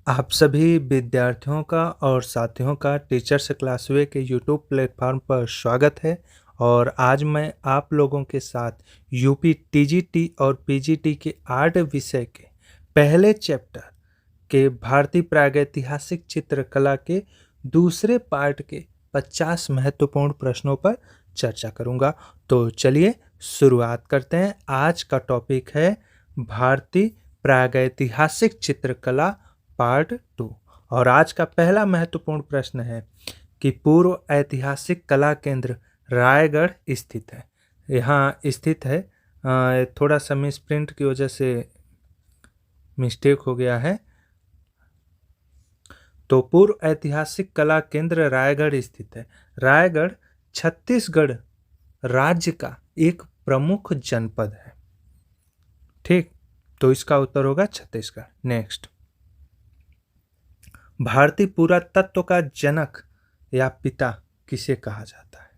आप सभी विद्यार्थियों का और साथियों का टीचर्स क्लासवे के यूट्यूब प्लेटफॉर्म पर स्वागत है। और आज मैं आप लोगों के साथ यूपी टीजीटी और पीजीटी के आर्ट विषय के पहले चैप्टर के भारतीय प्रागैतिहासिक चित्रकला के दूसरे पार्ट के 50 महत्वपूर्ण प्रश्नों पर चर्चा करूंगा। तो चलिए शुरुआत करते हैं। आज का टॉपिक है भारतीय प्रागैतिहासिक चित्रकला पार्ट 2। और आज का पहला महत्वपूर्ण प्रश्न है कि पूर्व ऐतिहासिक कला केंद्र रायगढ़ स्थित है। यहाँ स्थित है, थोड़ा सा मिस प्रिंट की वजह से मिस्टेक हो गया है। तो पूर्व ऐतिहासिक कला केंद्र रायगढ़ स्थित है। रायगढ़ छत्तीसगढ़ राज्य का एक प्रमुख जनपद है। ठीक, तो इसका उत्तर होगा छत्तीसगढ़। नेक्स्ट, भारतीय पुरातत्व का जनक या पिता किसे कहा जाता है?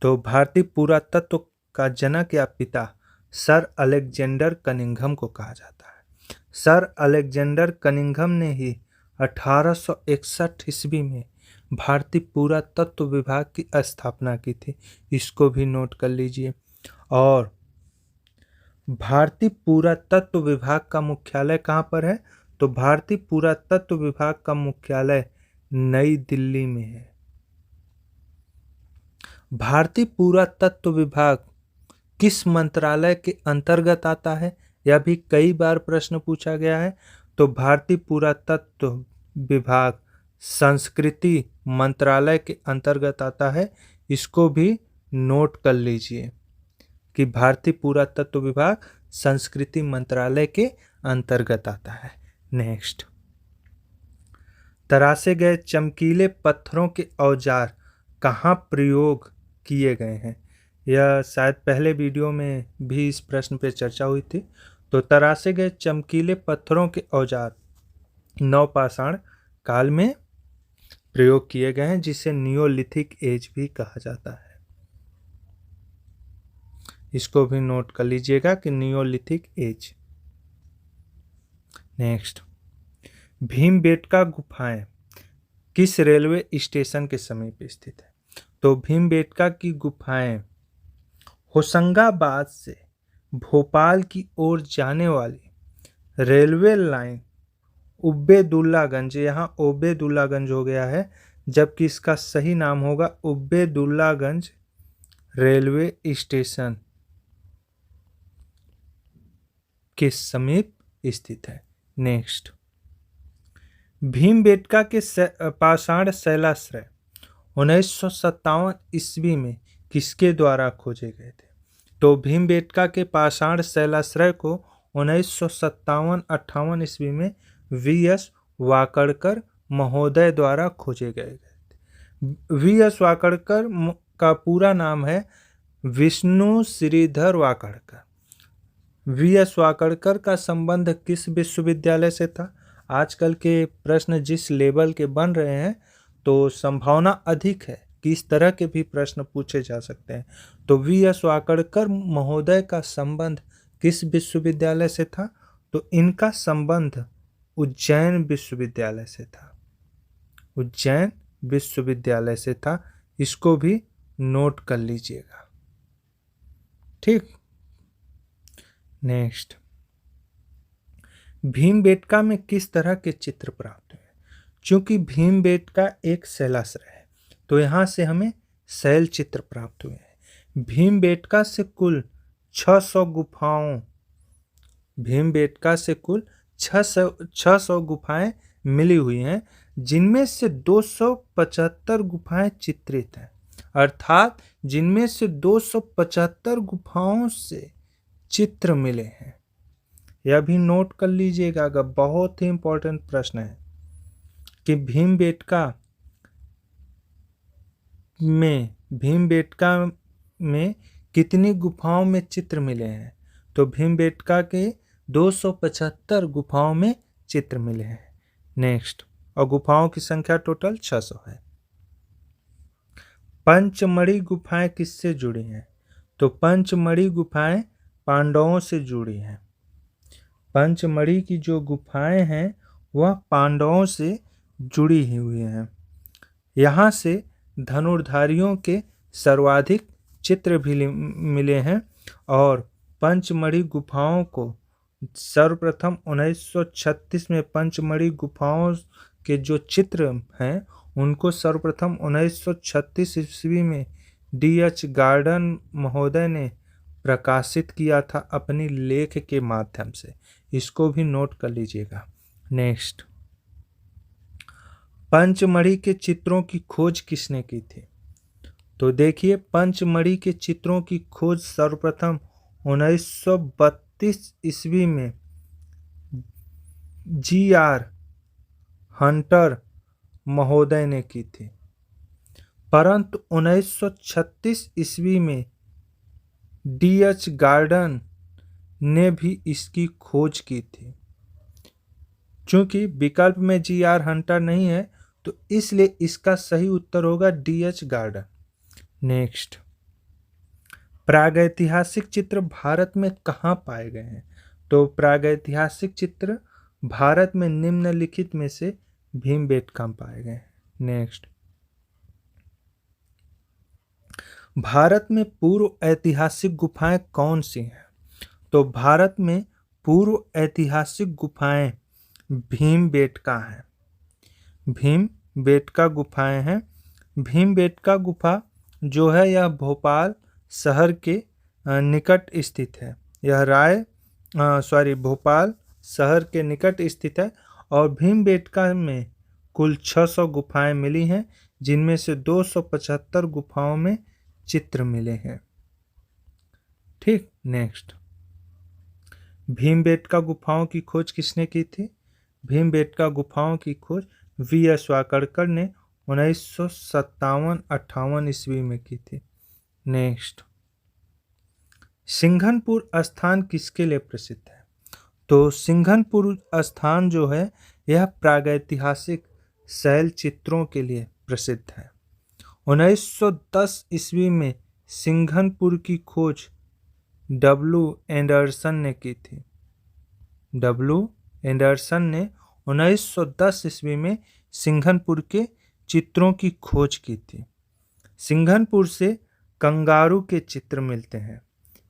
तो भारतीय पुरातत्व का जनक या पिता सर अलेक्जेंडर कनिंघम को कहा जाता है। सर अलेक्जेंडर कनिंघम ने ही 1861 ईस्वी में भारतीय पुरातत्व विभाग की स्थापना की थी। इसको भी नोट कर लीजिए। और भारतीय पुरातत्व विभाग का मुख्यालय कहाँ पर है? तो भारतीय पुरातत्व विभाग का मुख्यालय नई दिल्ली में है। भारतीय पुरातत्व विभाग किस मंत्रालय के अंतर्गत आता है? यह भी कई बार प्रश्न पूछा गया है। तो भारतीय पुरातत्व विभाग संस्कृति मंत्रालय के अंतर्गत आता है। इसको भी नोट कर लीजिए कि भारतीय पुरातत्व विभाग संस्कृति मंत्रालय के अंतर्गत आता है। नेक्स्ट, तरासे गए चमकीले पत्थरों के औजार कहाँ प्रयोग किए गए हैं? यह शायद पहले वीडियो में भी इस प्रश्न पे चर्चा हुई थी। तो तरासे गए चमकीले पत्थरों के औजार नवपाषाण काल में प्रयोग किए गए हैं, जिसे नियोलिथिक एज भी कहा जाता है। इसको भी नोट कर लीजिएगा कि नियोलिथिक एज। नेक्स्ट, भीमबेटका गुफाएं किस रेलवे स्टेशन के समीप स्थित है? तो भीमबेटका की गुफाएं होशंगाबाद से भोपाल की ओर जाने वाली रेलवे लाइन उब्बेदुल्लागंज, यहाँ ओबेदुल्लागंज हो गया है, जबकि इसका सही नाम होगा उब्बेदुल्लागंज रेलवे स्टेशन के समीप स्थित है। नेक्स्ट, भीमबेटका के पाषाण शैलाश्रय 1957 ईस्वी में किसके द्वारा खोजे गए थे? तो भीमबेटका के पाषाण शैलाश्रय को 1957-58 ईस्वी में वी.एस. वाकड़कर महोदय द्वारा खोजे गए थे। वी.एस. वाकड़कर का पूरा नाम है विष्णु श्रीधर वाकड़कर। वी.एस. वाकड़कर का संबंध किस विश्वविद्यालय से था? आजकल के प्रश्न जिस लेवल के बन रहे हैं, तो संभावना अधिक है कि इस तरह के भी प्रश्न पूछे जा सकते हैं। तो वी.एस. वाकड़कर महोदय का संबंध किस विश्वविद्यालय से था? तो इनका संबंध उज्जैन विश्वविद्यालय से था। उज्जैन विश्वविद्यालय से था। इसको भी नोट कर लीजिएगा। ठीक। नेक्स्ट, भीमबेटका में किस तरह के चित्र प्राप्त हुए? चूंकि भीमबेटका एक शैलाश्रय है, तो यहाँ से हमें शैल चित्र प्राप्त हुए हैं। भीमबेटका से कुल 600 गुफाओं भीमबेटका से कुल 600 गुफाएं मिली हुई हैं, जिनमें से 275 गुफाएं चित्रित हैं। अर्थात जिनमें से 275 गुफाओं से चित्र मिले हैं। यह भी नोट कर लीजिएगा, अगर बहुत ही इंपॉर्टेंट प्रश्न है कि भीमबेटका में कितनी गुफाओं में चित्र मिले हैं? तो भीमबेटका के 275 गुफाओं में चित्र मिले हैं। नेक्स्ट, और गुफाओं की संख्या टोटल 600 है। पंचमढ़ी गुफाएं किससे जुड़ी हैं? तो पंचमढ़ी गुफाएं पांडवों से जुड़ी हैं। पंचमढ़ी की जो गुफाएं हैं वह पांडवों से जुड़ी हुई हैं। यहाँ से धनुर्धारियों के सर्वाधिक चित्र भी मिले हैं और पंचमढ़ी गुफाओं को सर्वप्रथम 1936 में पंचमढ़ी गुफाओं के जो चित्र हैं उनको सर्वप्रथम 1936 ईस्वी में D.H. गार्डन महोदय ने प्रकाशित किया था अपनी लेख के माध्यम से। इसको भी नोट कर लीजिएगा। नेक्स्ट, पंचमढ़ी के चित्रों की खोज किसने की थी? तो देखिए, पंचमढ़ी के चित्रों की खोज सर्वप्रथम 1932 ईस्वी में G.R. हंटर महोदय ने की थी, परंतु 1936 ईस्वी में D.H. गार्डन ने भी इसकी खोज की थी। चूंकि विकल्प में G.R. हंटर नहीं है तो इसलिए इसका सही उत्तर होगा D.H. गार्डन। नेक्स्ट, प्रागैतिहासिक चित्र भारत में कहाँ पाए गए हैं? तो प्रागैतिहासिक चित्र भारत में निम्नलिखित में से भीमबेटका में पाए गए हैं। नेक्स्ट, भारत में पूर्व ऐतिहासिक गुफाएं कौन सी हैं? तो भारत में पूर्व ऐतिहासिक गुफाएं भीमबेटका हैं। भीमबेटका गुफाएं हैं। भीमबेटका गुफा जो है यह भोपाल शहर के निकट स्थित है। यह भोपाल शहर के निकट स्थित है और भीमबेटका में कुल 600 गुफाएं मिली हैं, जिनमें से 275 गुफाओं में चित्र मिले हैं। ठीक। नेक्स्ट, भीमबेटका गुफाओं की खोज किसने की थी? भीमबेटका गुफाओं की खोज V.S. वाकड़कर ने 1957-58 ईस्वी में की थी। नेक्स्ट, सिंघनपुर स्थान किसके लिए प्रसिद्ध है? तो सिंघनपुर स्थान जो है यह प्रागैतिहासिक शैल चित्रों के लिए प्रसिद्ध है। 1910 ईस्वी में सिंघनपुर की खोज W. एंडरसन ने की थी। W. एंडरसन ने 1910 ईस्वी में सिंघनपुर के चित्रों की खोज की थी। सिंघनपुर से कंगारू के चित्र मिलते हैं।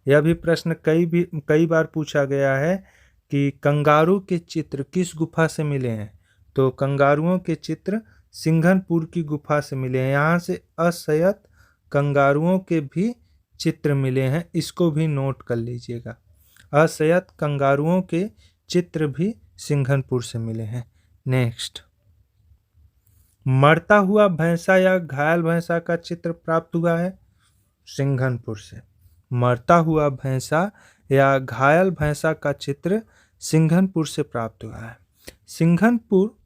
यह भी प्रश्न कई बार पूछा गया है कि कंगारू के चित्र किस गुफा से मिले हैं? तो कंगारुओं के चित्र सिंघनपुर की गुफा से मिले हैं। यहाँ से असंयत कंगारुओं के भी चित्र मिले हैं, इसको भी नोट कर लीजिएगा। असंयत कंगारुओं के चित्र भी सिंघनपुर से मिले हैं। नेक्स्ट, मरता हुआ भैंसा या घायल भैंसा का चित्र प्राप्त हुआ है सिंघनपुर से। मरता हुआ भैंसा या घायल भैंसा का चित्र सिंघनपुर से प्राप्त हुआ है। सिंघनपुर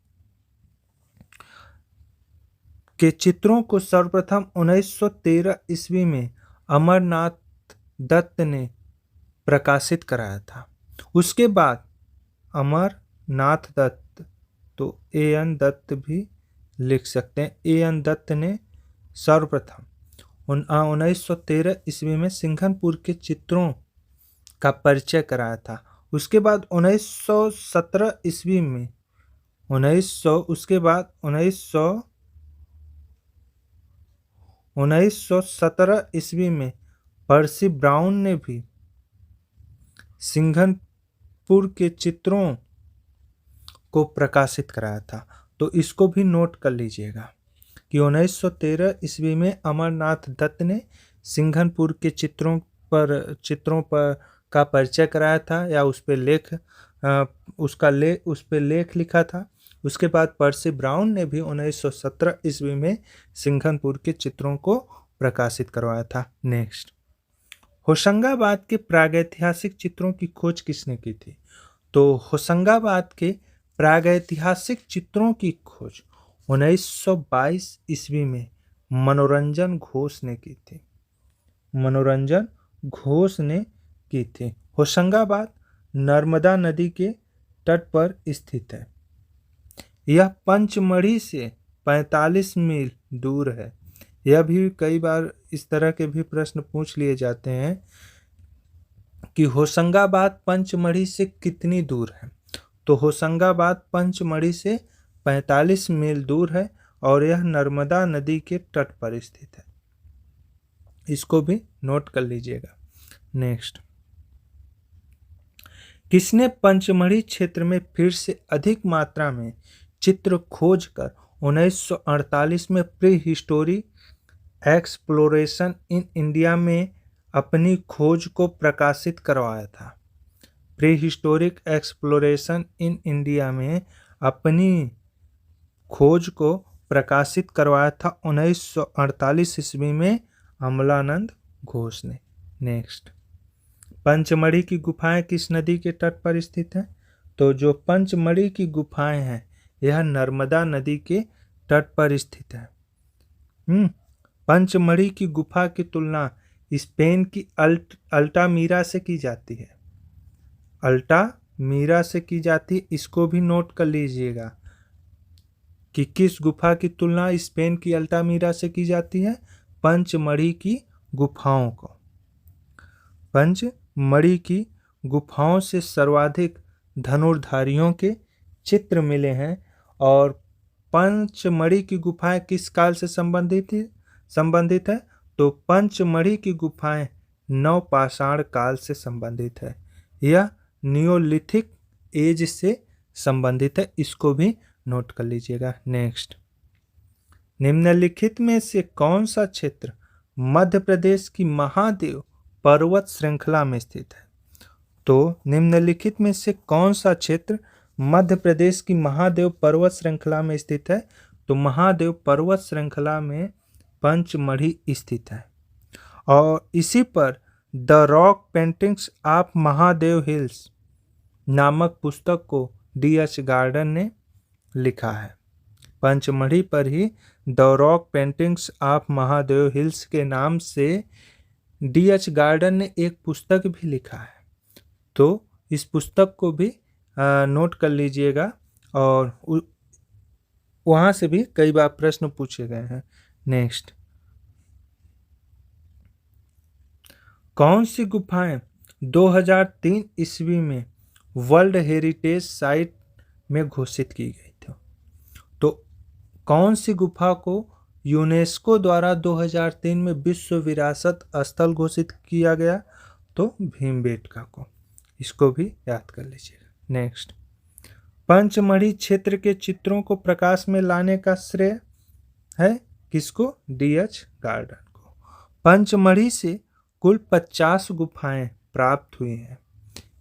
के चित्रों को सर्वप्रथम 1913 ईस्वी में अमरनाथ दत्त ने प्रकाशित कराया था। उसके बाद अमरनाथ दत्त, तो A.N. दत्त भी लिख सकते हैं, A.N. दत्त ने सर्वप्रथम 1913 ईस्वी में सिंघनपुर के चित्रों का परिचय कराया था। उसके बाद 1917 ईस्वी में 1917 ईस्वी में पर्सी ब्राउन ने भी सिंघनपुर के चित्रों को प्रकाशित कराया था। तो इसको भी नोट कर लीजिएगा कि 1913 ईस्वी में अमरनाथ दत्त ने सिंघनपुर के चित्रों पर का परिचय कराया था या उस पे लेख लिखा था। उसके बाद पर्सी ब्राउन ने भी 1917 ईस्वी में सिंघनपुर के चित्रों को प्रकाशित करवाया था। नेक्स्ट, होशंगाबाद के प्रागैतिहासिक चित्रों की खोज किसने की थी? तो होशंगाबाद के प्रागैतिहासिक चित्रों की खोज 1922 ईस्वी में मनोरंजन घोष ने की थी। मनोरंजन घोष ने की थी। होशंगाबाद नर्मदा नदी के तट पर स्थित है। यह पंचमढ़ी से 45 मील दूर है। यह भी कई बार इस तरह के भी प्रश्न पूछ लिए जाते हैं कि होशंगाबाद पंचमढ़ी से कितनी दूर है। तो होशंगाबाद पंचमढ़ी से 45 मील दूर है और यह नर्मदा नदी के तट पर स्थित है। इसको भी नोट कर लीजिएगा। नेक्स्ट, किसने पंचमढ़ी क्षेत्र में फिर से अधिक मात्रा में चित्र खोजकर 1948 में pre historic exploration in India में अपनी खोज को प्रकाशित करवाया था? Pre historic exploration in India में अपनी खोज को प्रकाशित करवाया था 1948 ईस्वी में अमलानंद घोष ने। नेक्स्ट, पंचमढ़ी की गुफाएं किस नदी के तट पर स्थित हैं? तो जो पंचमढ़ी की गुफाएं हैं यह नर्मदा नदी के तट पर स्थित है। पंचमढ़ी की गुफा की तुलना स्पेन की अल्टामीरा से की जाती है। अल्टामीरा से की जाती है, इसको भी नोट कर लीजिएगा कि किस गुफा की तुलना स्पेन की अल्टामीरा से की जाती है? पंचमढ़ी की गुफाओं को। पंचमढ़ी की गुफाओं से सर्वाधिक धनुर्धारियों के चित्र मिले हैं। और पंचमढ़ी की गुफाएं किस काल से संबंधित है? तो पंचमढ़ी की गुफाएं नवपाषाण काल से संबंधित है। यह नियोलिथिक एज से संबंधित है, इसको भी नोट कर लीजिएगा। नेक्स्ट, निम्नलिखित में से कौन सा क्षेत्र मध्य प्रदेश की महादेव पर्वत श्रृंखला में स्थित है? तो निम्नलिखित में से कौन सा क्षेत्र मध्य प्रदेश की महादेव पर्वत श्रृंखला में स्थित है? तो महादेव पर्वत श्रृंखला में पंचमढ़ी स्थित है। और इसी पर the rock paintings of Mahadev hills नामक पुस्तक को D.H. गार्डन ने लिखा है। पंचमढ़ी पर ही the rock paintings of Mahadev hills के नाम से D.H. गार्डन ने एक पुस्तक भी लिखा है। तो इस पुस्तक को भी नोट कर लीजिएगा और वहाँ से भी कई बार प्रश्न पूछे गए हैं। नेक्स्ट, कौन सी गुफाएं 2003 ईस्वी में वर्ल्ड हेरिटेज साइट में घोषित की गई थी? तो कौन सी गुफा को यूनेस्को द्वारा 2003 में विश्व विरासत स्थल घोषित किया गया? तो भीमबेटका को। इसको भी याद कर लीजिएगा। नेक्स्ट, पंचमढ़ी क्षेत्र के चित्रों को प्रकाश में लाने का श्रेय है किसको? D.H. गार्डन को। पंचमढ़ी से कुल 50 गुफाएं प्राप्त हुई हैं।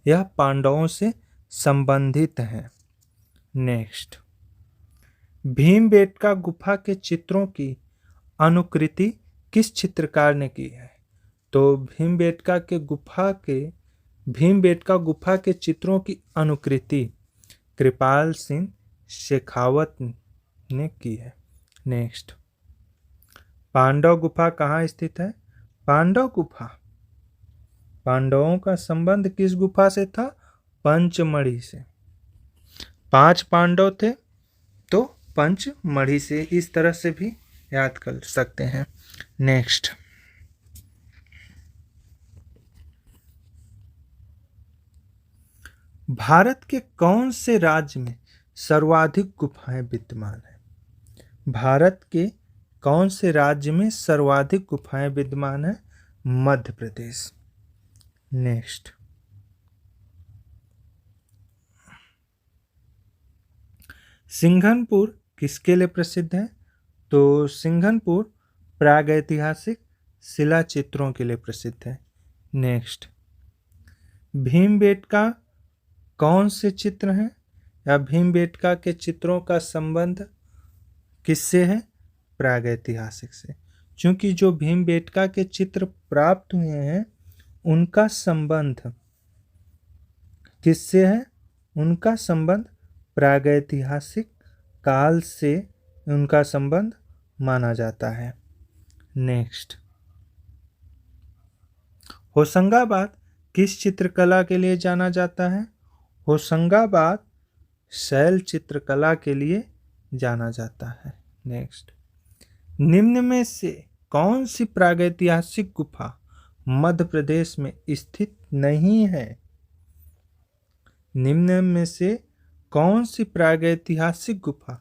यह पांडवों से संबंधित हैं। नेक्स्ट, भीमबेटका गुफा के चित्रों की अनुकृति किस चित्रकार ने की है? तो भीमबेटका गुफा के चित्रों की अनुकृति कृपाल सिंह शेखावत ने की है। नेक्स्ट, पांडव गुफा कहाँ स्थित है? पांडव गुफा, पांडवों का संबंध किस गुफा से था? पंचमढ़ी से। 5 पांडव थे तो पंचमढ़ी से, इस तरह से भी याद कर सकते हैं। नेक्स्ट, भारत के कौन से राज्य में सर्वाधिक गुफाएं विद्यमान हैं? भारत के कौन से राज्य में सर्वाधिक गुफाएं विद्यमान हैं? मध्य प्रदेश। नेक्स्ट, सिंघनपुर किसके लिए प्रसिद्ध है? तो सिंघनपुर प्रागैतिहासिक शिला चित्रों के लिए प्रसिद्ध है। नेक्स्ट, भीमबेटका कौन से चित्र हैं या भीमबेटका के चित्रों का संबंध किससे है? प्रागैतिहासिक से। क्योंकि जो भीमबेटका के चित्र प्राप्त हुए हैं उनका संबंध किससे है? उनका संबंध प्रागैतिहासिक काल से उनका संबंध माना जाता है। नेक्स्ट, होशंगाबाद किस चित्रकला के लिए जाना जाता है? होशंगाबाद शैल चित्रकला के लिए जाना जाता है। नेक्स्ट, निम्न में से कौन सी प्रागैतिहासिक गुफा मध्य प्रदेश में स्थित नहीं है? निम्न में से कौन सी प्रागैतिहासिक गुफा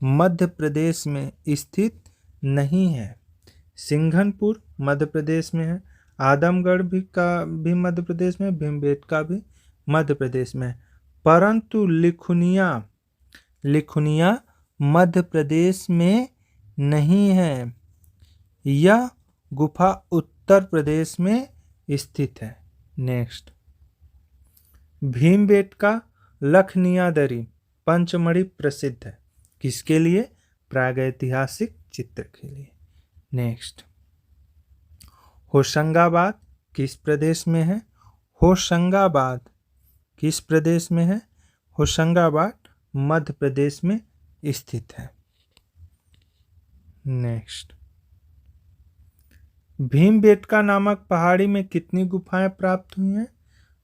मध्य प्रदेश में स्थित नहीं है? सिंघनपुर मध्य प्रदेश में है, आदमगढ़ भी मध्य प्रदेश में, भीमबेटका भी मध्य प्रदेश में है, परंतु लिखुनिया मध्य प्रदेश में नहीं है। यह गुफा उत्तर प्रदेश में स्थित है। नेक्स्ट, भीमबेटका लखनियादरी पंचमढ़ी प्रसिद्ध है किसके लिए? प्रागैतिहासिक चित्र के लिए। नेक्स्ट, होशंगाबाद किस प्रदेश में है? होशंगाबाद किस प्रदेश में है? होशंगाबाद मध्य प्रदेश में स्थित है। नेक्स्ट, भीमबेटका नामक पहाड़ी में कितनी गुफाएं प्राप्त हुई हैं?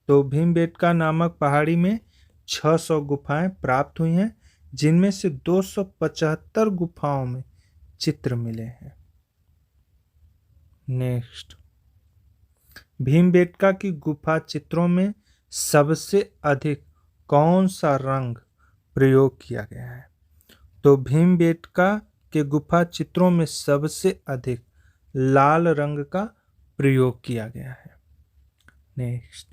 तो भीमबेटका नामक पहाड़ी में 600 गुफाएं प्राप्त हुई हैं, जिनमें से 275 गुफाओं में चित्र मिले हैं। नेक्स्ट, भीमबेटका की गुफा चित्रों में सबसे अधिक कौन सा रंग प्रयोग किया गया है? तो भीमबेटका के गुफा चित्रों में सबसे अधिक लाल रंग का प्रयोग किया गया है। नेक्स्ट,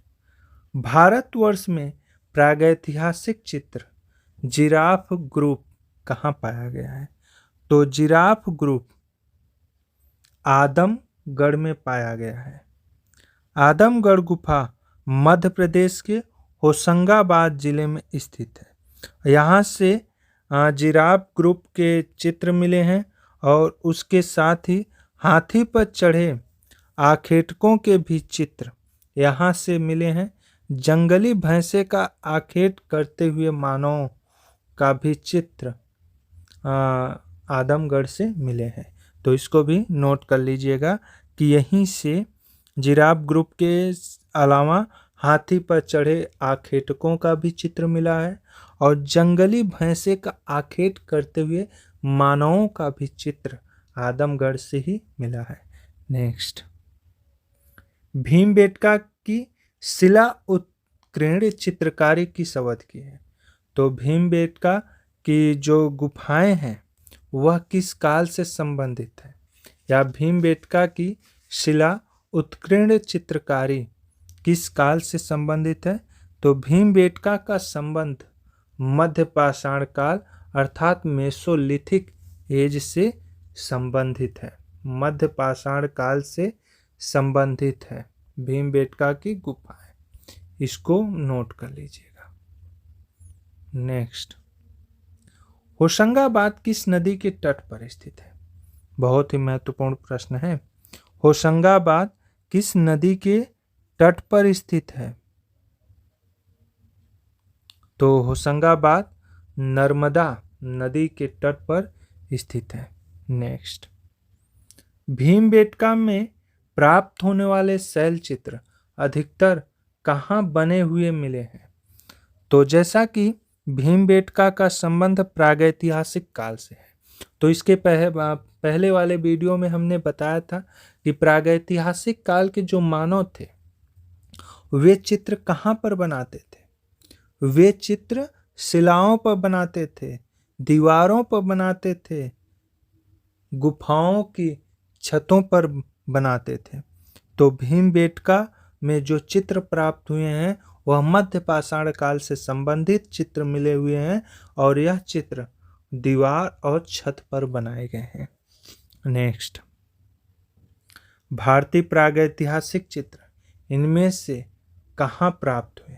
भारतवर्ष में प्रागैतिहासिक चित्र जिराफ ग्रुप कहाँ पाया गया है? तो जिराफ ग्रुप आदमगढ़ में पाया गया है। आदमगढ़ गुफा मध्य प्रदेश के होशंगाबाद जिले में स्थित है। यहाँ से जिराफ ग्रुप के चित्र मिले हैं और उसके साथ ही हाथी पर चढ़े आखेटकों के भी चित्र यहाँ से मिले हैं। जंगली भैंसे का आखेट करते हुए मानव का भी चित्र आदमगढ़ से मिले हैं। तो इसको भी नोट कर लीजिएगा कि यहीं से जिराफ ग्रुप के अलावा हाथी पर चढ़े आखेटकों का भी चित्र मिला है और जंगली भैंसे का आखेट करते हुए मानवों का भी चित्र आदमगढ़ से ही मिला है। नेक्स्ट, भीमबेटका की शिला उत्कीर्ण चित्रकारी किस अवधि की है? तो भीमबेटका की जो गुफाएं हैं वह किस काल से संबंधित है? या भीमबेटका की शिला उत्कीर्ण चित्रकारी किस काल से संबंधित है? तो भीमबेटका का संबंध मध्य पाषाण काल अर्थात मेसोलिथिक एज से संबंधित है। मध्य पाषाण काल से संबंधित है भीमबेटका की गुफाएं, इसको नोट कर लीजिएगा। नेक्स्ट, होशंगाबाद किस नदी के तट पर स्थित है? बहुत ही महत्वपूर्ण प्रश्न है। होशंगाबाद किस नदी के तट पर स्थित है? तो होशंगाबाद नर्मदा नदी के तट पर स्थित है। नेक्स्ट, भीमबेटका में प्राप्त होने वाले शैल चित्र अधिकतर कहाँ बने हुए मिले हैं? तो जैसा कि भीमबेटका का संबंध प्रागैतिहासिक काल से है, तो इसके पहले वाले वीडियो में हमने बताया था कि प्रागैतिहासिक काल के जो मानव थे वे चित्र कहाँ पर बनाते थे? वे चित्र शिलाओं पर बनाते थे, दीवारों पर बनाते थे, गुफाओं की छतों पर बनाते थे। तो भीमबेटका में जो चित्र प्राप्त हुए हैं वह मध्य पाषाण काल से संबंधित चित्र मिले हुए हैं और यह चित्र दीवार और छत पर बनाए गए हैं। नेक्स्ट, भारतीय प्रागैतिहासिक चित्र इनमें से कहाँ प्राप्त हुए?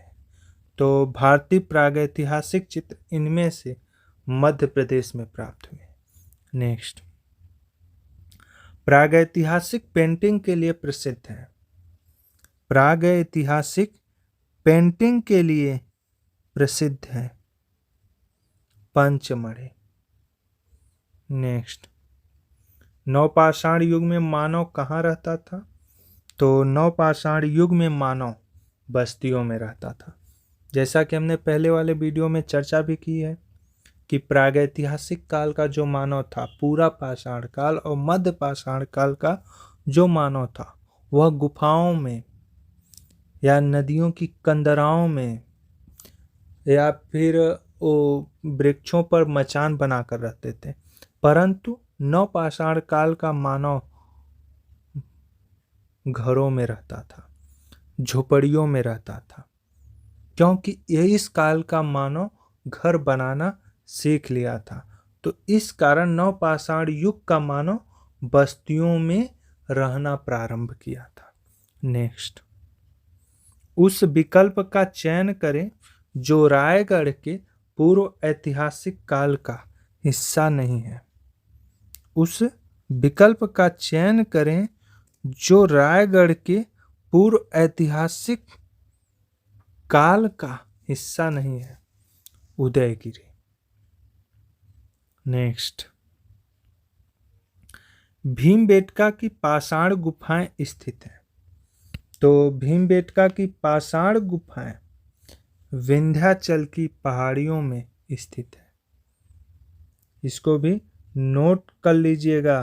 तो भारतीय प्रागैतिहासिक चित्र इनमें से मध्य प्रदेश में प्राप्त हुए। नेक्स्ट, प्रागैतिहासिक पेंटिंग के लिए प्रसिद्ध है। प्रागैतिहासिक पेंटिंग के लिए प्रसिद्ध है पंचमढ़ी। नेक्स्ट, नवपाषाण युग में मानव कहाँ रहता था? तो नवपाषाण युग में मानव बस्तियों में रहता था। जैसा कि हमने पहले वाले वीडियो में चर्चा भी की है कि प्रागैतिहासिक काल का जो मानव था, पूरा पाषाण काल और मध्य पाषाण काल का जो मानव था वह गुफाओं में या नदियों की कंदराओं में या फिर वो वृक्षों पर मचान बनाकर रहते थे, परंतु नवपाषाण काल का मानव घरों में रहता था, झोपड़ियों में रहता था, क्योंकि ये इस काल का मानव घर बनाना सीख लिया था। तो इस कारण नवपाषाण युग का मानव बस्तियों में रहना प्रारंभ किया था। नेक्स्ट, उस विकल्प का चयन करें जो रायगढ़ के पूर्व ऐतिहासिक काल का हिस्सा नहीं है। उस विकल्प का चयन करें जो रायगढ़ के पूर्व ऐतिहासिक काल का हिस्सा नहीं है। उदयगिरी। नेक्स्ट, भीमबेटका की पाषाण गुफाएं स्थित हैं। तो भीमबेटका की पाषाण गुफाएं विंध्याचल की पहाड़ियों में स्थित है। इसको भी नोट कर लीजिएगा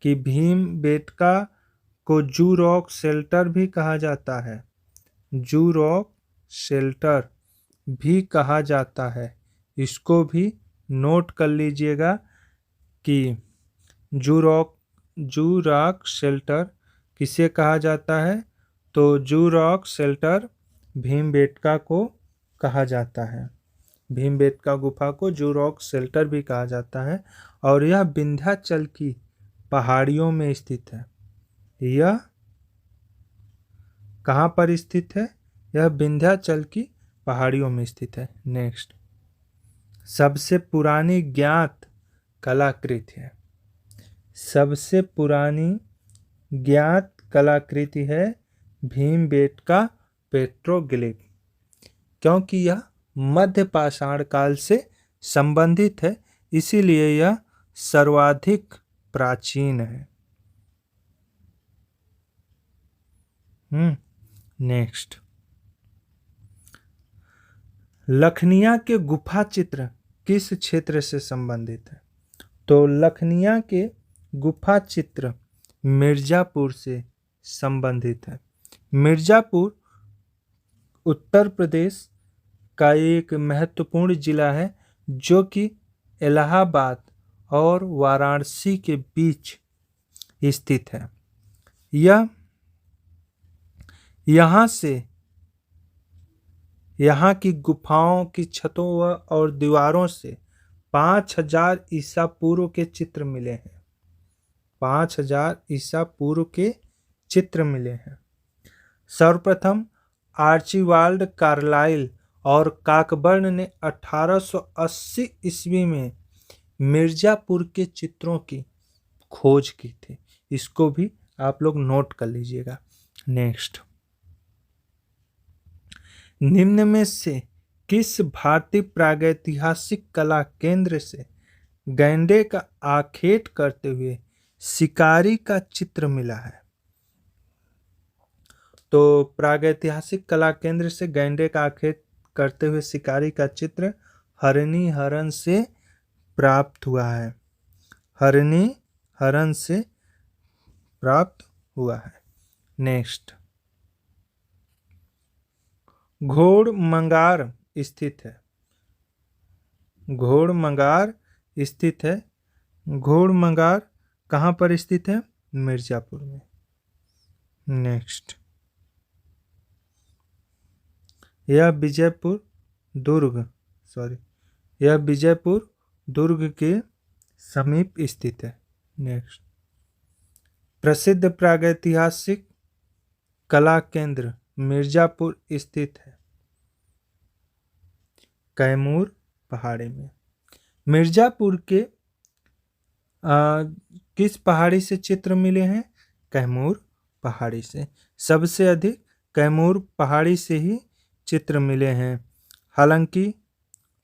कि भीमबेटका को जू रॉक शेल्टर भी कहा जाता है। जू रॉक शेल्टर भी कहा जाता है। इसको भी नोट कर लीजिएगा कि जू रॉक शेल्टर किसे कहा जाता है। तो जू रॉक शेल्टर भीमबेटका को कहा जाता है। भीमबेटका गुफा को जू रॉक शेल्टर भी कहा जाता है और यह विंध्याचल की पहाड़ियों में स्थित है। यह कहाँ पर स्थित है? यह विंध्याचल की पहाड़ियों में स्थित है। नेक्स्ट, सबसे पुरानी ज्ञात कलाकृति है। सबसे पुरानी ज्ञात कलाकृति है भीमबेटका पेट्रोग्लिफ, क्योंकि यह मध्य पाषाण काल से संबंधित है, इसीलिए यह सर्वाधिक प्राचीन है। नेक्स्ट, लखनिया के गुफा चित्र किस क्षेत्र से संबंधित है? तो लखनिया के गुफा चित्र मिर्जापुर से संबंधित है। मिर्जापुर उत्तर प्रदेश का एक महत्वपूर्ण जिला है जो कि इलाहाबाद और वाराणसी के बीच स्थित है। यहाँ की गुफाओं की छतों और दीवारों से 5000 ईसा पूर्व के चित्र मिले हैं। 5000 ईसा पूर्व के चित्र मिले हैं। सर्वप्रथम आर्चिबाल्ड कार्लाइल और काकबर्न ने 1880 ईस्वी में मिर्जापुर के चित्रों की खोज की थी। इसको भी आप लोग नोट कर लीजिएगा। नेक्स्ट, निम्न में से किस भारतीय प्रागैतिहासिक कला केंद्र से गैंडे का आखेट करते हुए शिकारी का चित्र मिला है? तो प्रागैतिहासिक कला केंद्र से गैंडे का आखेट करते हुए शिकारी का चित्र हरिणी हरण से प्राप्त हुआ है। हरिणी हरण से प्राप्त हुआ है। नेक्स्ट, घोड़मंगार स्थित है। घोड़मंगार स्थित है। घोड़मंगार कहाँ पर स्थित है? मिर्जापुर में। नेक्स्ट, यह विजयपुर दुर्ग के समीप स्थित है। नेक्स्ट, प्रसिद्ध प्रागैतिहासिक कला केंद्र मिर्जापुर स्थित है कैमूर पहाड़ी में। मिर्जापुर के किस पहाड़ी से चित्र मिले हैं? कैमूर पहाड़ी से। सबसे अधिक कैमूर पहाड़ी से ही चित्र मिले हैं। हालांकि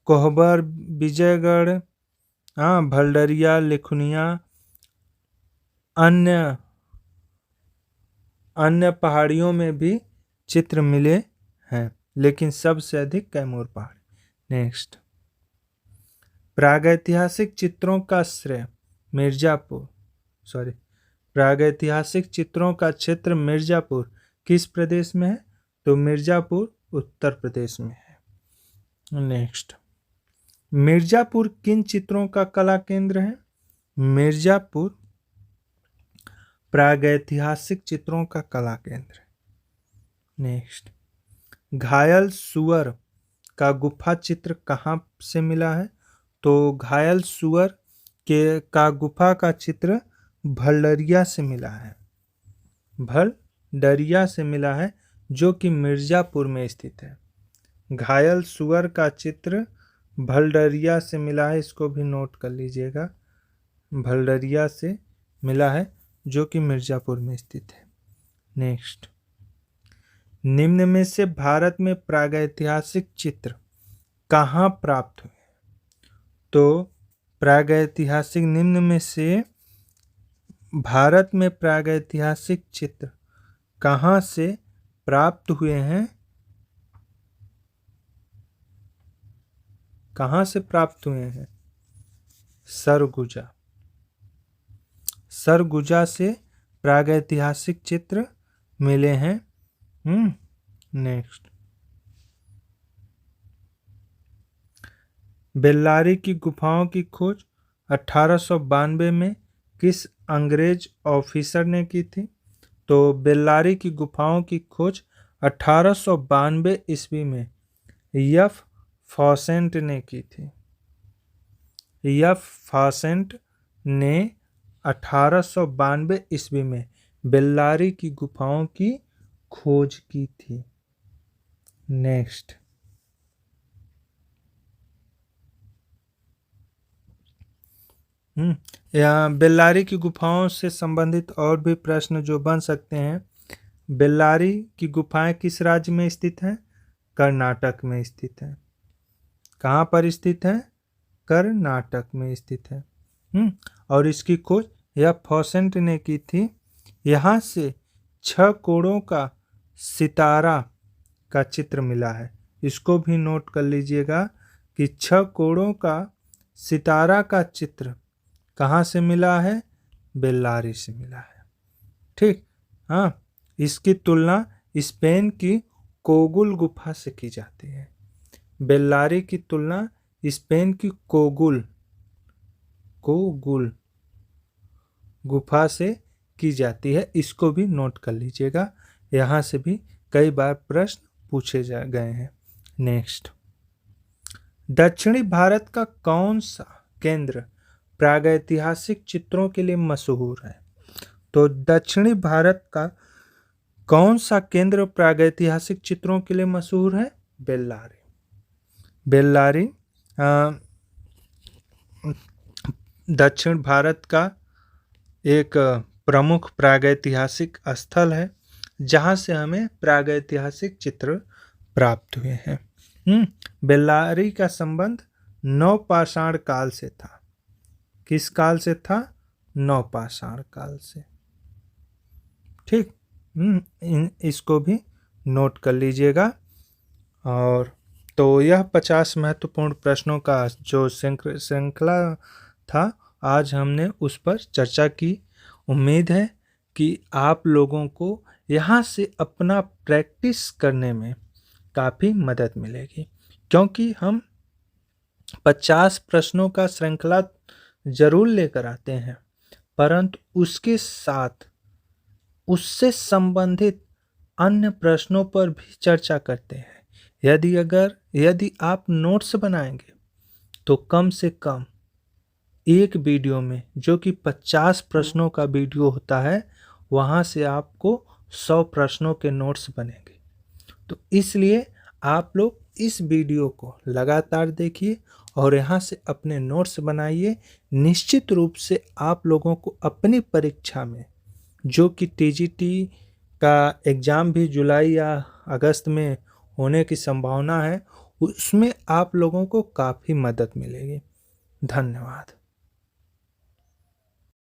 कोहबर, विजयगढ़, भलडरिया, लिखुनिया, अन्य पहाड़ियों में भी चित्र मिले हैं, लेकिन सबसे अधिक कैमूर पहाड़ी। नेक्स्ट, प्रागैतिहासिक चित्रों का क्षेत्र मिर्जापुर किस प्रदेश में है? तो मिर्जापुर उत्तर प्रदेश में है। नेक्स्ट, मिर्जापुर किन चित्रों का कला केंद्र है? मिर्जापुर प्रागैतिहासिक चित्रों का कला केंद्र है। नेक्स्ट, घायल सुअर का गुफा चित्र कहाँ से मिला है? तो घायल सुअर का गुफा का चित्र भलडरिया से मिला है। भलडरिया से मिला है, जो कि मिर्जापुर में स्थित है। घायल सुअर का चित्र भलडरिया से मिला है, इसको भी नोट कर लीजिएगा। भलडरिया से मिला है, जो कि मिर्जापुर में स्थित है। नेक्स्ट, निम्न में से भारत में प्रागैतिहासिक चित्र कहाँ प्राप्त हुए? तो प्रागैतिहासिक, निम्न में से भारत में प्रागैतिहासिक चित्र कहाँ से प्राप्त हुए हैं? कहाँ से प्राप्त हुए हैं? सरगुजा। सरगुजा से प्रागैतिहासिक चित्र मिले हैं। नेक्स्ट, बेल्लारी की गुफाओं की खोज 1892 में किस अंग्रेज ऑफिसर ने की थी? तो बेल्लारी की गुफाओं की खोज 1892 ईस्वी में एफ फॉसेंट ने की थी। एफ फॉसेंट ने 1892 ईस्वी में बेल्लारी की गुफाओं की खोज की थी। नेक्स्ट, बेल्लारी की गुफाओं से संबंधित और भी प्रश्न जो बन सकते हैं। बेल्लारी की गुफाएं किस राज्य में स्थित हैं? कर्नाटक में स्थित है। कहाँ पर स्थित है? कर्नाटक में स्थित है। और इसकी खोज यह फॉसेंट ने की थी। यहाँ से 6 कोणों का सितारा का चित्र मिला है। इसको भी नोट कर लीजिएगा कि 6 कोणों का सितारा का चित्र कहाँ से मिला है? बेल्लारी से मिला है। ठीक, हाँ, इसकी तुलना स्पेन की कोगुल गुफा से की जाती है। बेल्लारी की तुलना स्पेन की कोगुल गुफा से की जाती है। इसको भी नोट कर लीजिएगा, यहाँ से भी कई बार प्रश्न पूछे गए हैं। नेक्स्ट, दक्षिणी भारत का कौन सा केंद्र प्रागैतिहासिक चित्रों के लिए मशहूर है? तो दक्षिणी भारत का कौन सा केंद्र प्रागैतिहासिक चित्रों के लिए मशहूर है? बेल्लारी। बेल्लारी दक्षिण भारत का एक प्रमुख प्रागैतिहासिक स्थल है, जहाँ से हमें प्रागैतिहासिक चित्र प्राप्त हुए हैं। बेल्लारी का संबंध नवपाषाण काल से था। किस काल से था? नवपाषाण काल से। ठीक, इसको भी नोट कर लीजिएगा। और तो यह 50 महत्वपूर्ण प्रश्नों का जो श्रृंखला था, आज हमने उस पर चर्चा की। उम्मीद है कि आप लोगों को यहाँ से अपना प्रैक्टिस करने में काफ़ी मदद मिलेगी, क्योंकि हम 50 प्रश्नों का श्रृंखला जरूर लेकर आते हैं, परंतु उसके साथ उससे संबंधित अन्य प्रश्नों पर भी चर्चा करते हैं। यदि आप नोट्स बनाएंगे तो कम से कम एक वीडियो में, जो कि 50 प्रश्नों का वीडियो होता है, वहाँ से आपको 100 प्रश्नों के नोट्स बनेंगे। तो इसलिए आप लोग इस वीडियो को लगातार देखिए और यहाँ से अपने नोट्स बनाइए। निश्चित रूप से आप लोगों को अपनी परीक्षा में, जो कि टीजीटी का एग्ज़ाम भी जुलाई या अगस्त में होने की संभावना है, उसमें आप लोगों को काफ़ी मदद मिलेगी। धन्यवाद।